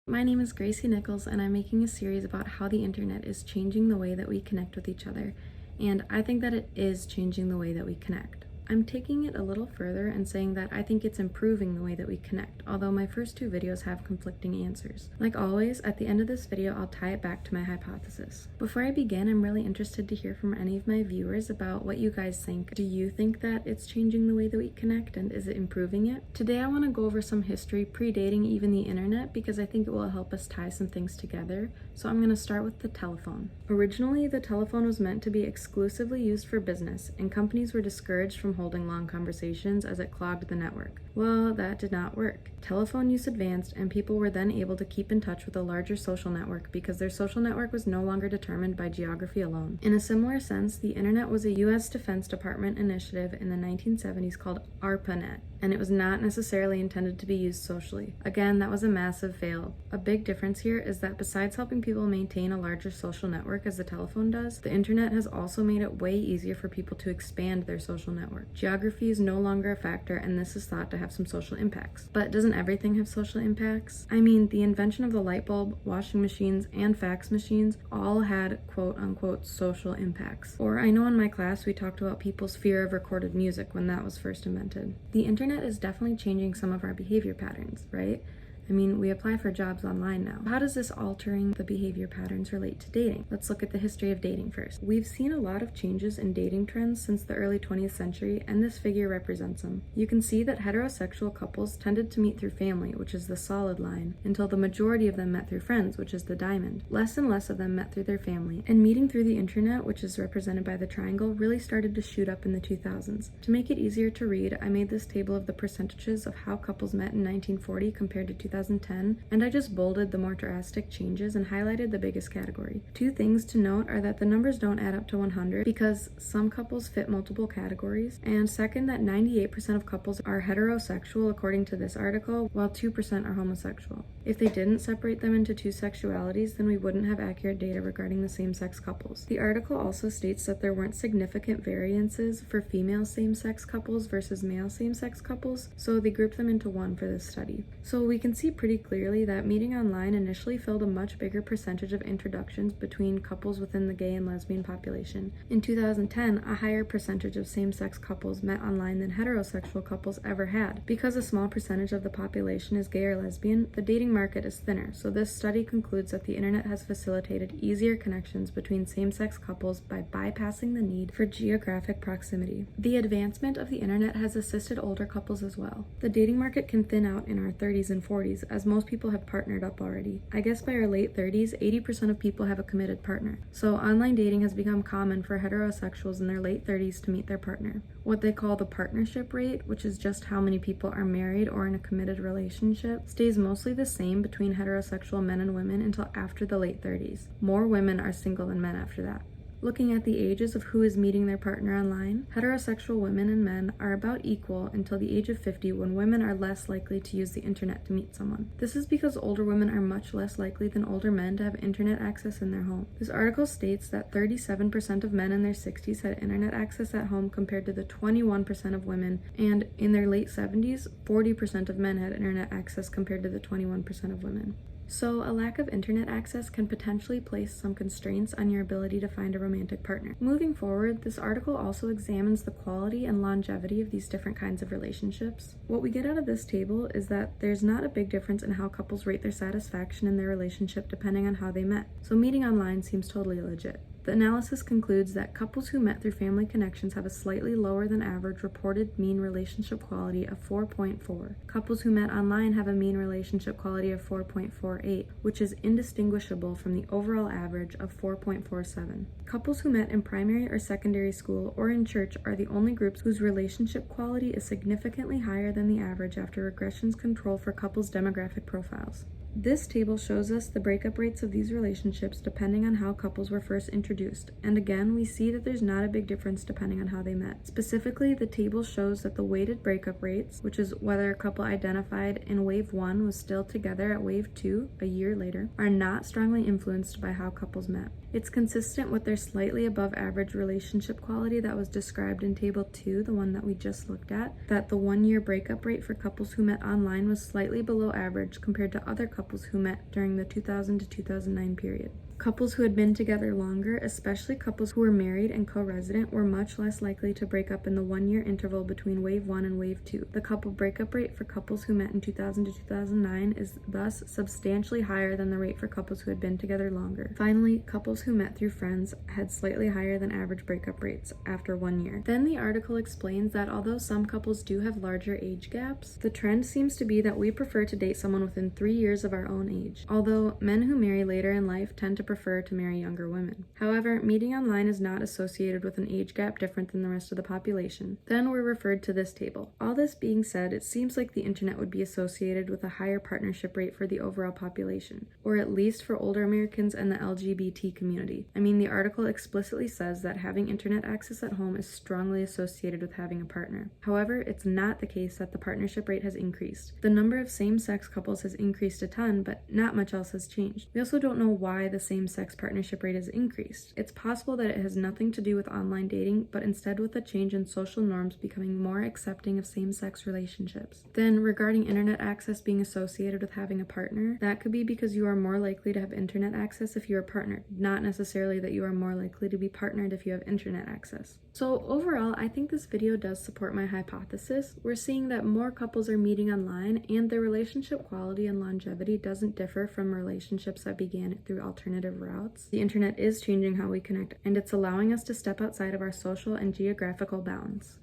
My name is Gracie Nichols, and I'm making a series about how the internet is changing the way that we connect with each other, and I think that it is changing the way that we connect. I'm taking it a little further and saying that I think it's improving the way that we connect, although my first two videos have conflicting answers. Like always, at the end of this video, I'll tie it back to my hypothesis. Before I begin, I'm really interested to hear from any of my viewers about what you guys think. Do you think that it's changing the way that we connect, and is it improving it? Today, I want to go over some history predating even the internet because I think it will help us tie some things together. So I'm going to start with the telephone. Originally, the telephone was meant to be exclusively used for business, and companies were discouraged from holding long conversations as it clogged the network. Well, that did not work. Telephone use advanced, and people were then able to keep in touch with a larger social network because their social network was no longer determined by geography alone. In a similar sense, the internet was a U.S. Defense Department initiative in the 1970s called ARPANET, and it was not necessarily intended to be used socially. Again, that was a massive fail. A big difference here is that besides helping people maintain a larger social network as the telephone does, the internet has also made it way easier for people to expand their social network. Geography is no longer a factor, and this is thought to have some social impacts. But doesn't everything have social impacts? I mean, the invention of the light bulb, washing machines, and fax machines all had quote-unquote social impacts. Or I know in my class we talked about people's fear of recorded music when that was first invented. The internet is definitely changing some of our behavior patterns, right? I mean, we apply for jobs online now. How does this altering the behavior patterns relate to dating? Let's look at the history of dating first. We've seen a lot of changes in dating trends since the early 20th century, and this figure represents them. You can see that heterosexual couples tended to meet through family, which is the solid line, until the majority of them met through friends, which is the diamond. Less and less of them met through their family, and meeting through the internet, which is represented by the triangle, really started to shoot up in the 2000s. To make it easier to read, I made this table of the percentages of how couples met in 1940 compared to 2010, and I just bolded the more drastic changes and highlighted the biggest category. Two things to note are that the numbers don't add up to 100 because some couples fit multiple categories, and second, that 98% of couples are heterosexual according to this article, while 2% are homosexual. If they didn't separate them into two sexualities, then we wouldn't have accurate data regarding the same-sex couples. The article also states that there weren't significant variances for female same-sex couples versus male same-sex couples, so they grouped them into one for this study. So we can see pretty clearly that meeting online initially filled a much bigger percentage of introductions between couples within the gay and lesbian population. In 2010, a higher percentage of same-sex couples met online than heterosexual couples ever had. Because a small percentage of the population is gay or lesbian, the dating market is thinner, so this study concludes that the internet has facilitated easier connections between same-sex couples by bypassing the need for geographic proximity. The advancement of the internet has assisted older couples as well. The dating market can thin out in our 30s and 40s, as most people have partnered up already. I guess by our late 30s, 80% of people have a committed partner. So online dating has become common for heterosexuals in their late 30s to meet their partner. What they call the partnership rate, which is just how many people are married or in a committed relationship, stays mostly the same between heterosexual men and women until after the late 30s. More women are single than men after that. Looking at the ages of who is meeting their partner online, heterosexual women and men are about equal until the age of 50, when women are less likely to use the internet to meet someone. This is because older women are much less likely than older men to have internet access in their home. This article states that 37% of men in their 60s had internet access at home compared to the 21% of women, and in their late 70s, 40% of men had internet access compared to the 21% of women. So a lack of internet access can potentially place some constraints on your ability to find a romantic partner. Moving forward, this article also examines the quality and longevity of these different kinds of relationships. What we get out of this table is that there's not a big difference in how couples rate their satisfaction in their relationship depending on how they met. So meeting online seems totally legit. The analysis concludes that couples who met through family connections have a slightly lower than average reported mean relationship quality of 4.4. Couples who met online have a mean relationship quality of 4.48, which is indistinguishable from the overall average of 4.47. Couples who met in primary or secondary school or in church are the only groups whose relationship quality is significantly higher than the average after regressions control for couples' demographic profiles. This table shows us the breakup rates of these relationships depending on how couples were first introduced reduced. And again, we see that there's not a big difference depending on how they met. Specifically, the table shows that the weighted breakup rates, which is whether a couple identified in wave 1 was still together at wave 2 a year later, are not strongly influenced by how couples met. It's consistent with their slightly above average relationship quality that was described in Table 2, the one that we just looked at, that the 1-year breakup rate for couples who met online was slightly below average compared to other couples who met during the 2000 to 2009 period. Couples who had been together longer, especially couples who were married and co-resident, were much less likely to break up in the 1-year interval between wave 1 and wave 2. The couple breakup rate for couples who met in 2000 to 2009 is thus substantially higher than the rate for couples who had been together longer. Finally, couples who met through friends had slightly higher than average breakup rates after 1 year. Then the article explains that although some couples do have larger age gaps, the trend seems to be that we prefer to date someone within 3 years of our own age, although men who marry later in life tend to prefer to marry younger women. However, meeting online is not associated with an age gap different than the rest of the population. Then we're referred to this table. All this being said, it seems like the internet would be associated with a higher partnership rate for the overall population, or at least for older Americans and the LGBT community. I mean, the article explicitly says that having internet access at home is strongly associated with having a partner. However, it's not the case that the partnership rate has increased. The number of same-sex couples has increased a ton, but not much else has changed. We also don't know why the same-sex partnership rate has increased. It's possible that it has nothing to do with online dating, but instead with a change in social norms becoming more accepting of same-sex relationships. Then, regarding internet access being associated with having a partner, that could be because you are more likely to have internet access if you are partnered, not necessarily that you are more likely to be partnered if you have internet access. So overall, I think this video does support my hypothesis. We're seeing that more couples are meeting online, and their relationship quality and longevity doesn't differ from relationships that began through alternative routes. The internet is changing how we connect, and it's allowing us to step outside of our social and geographical bounds.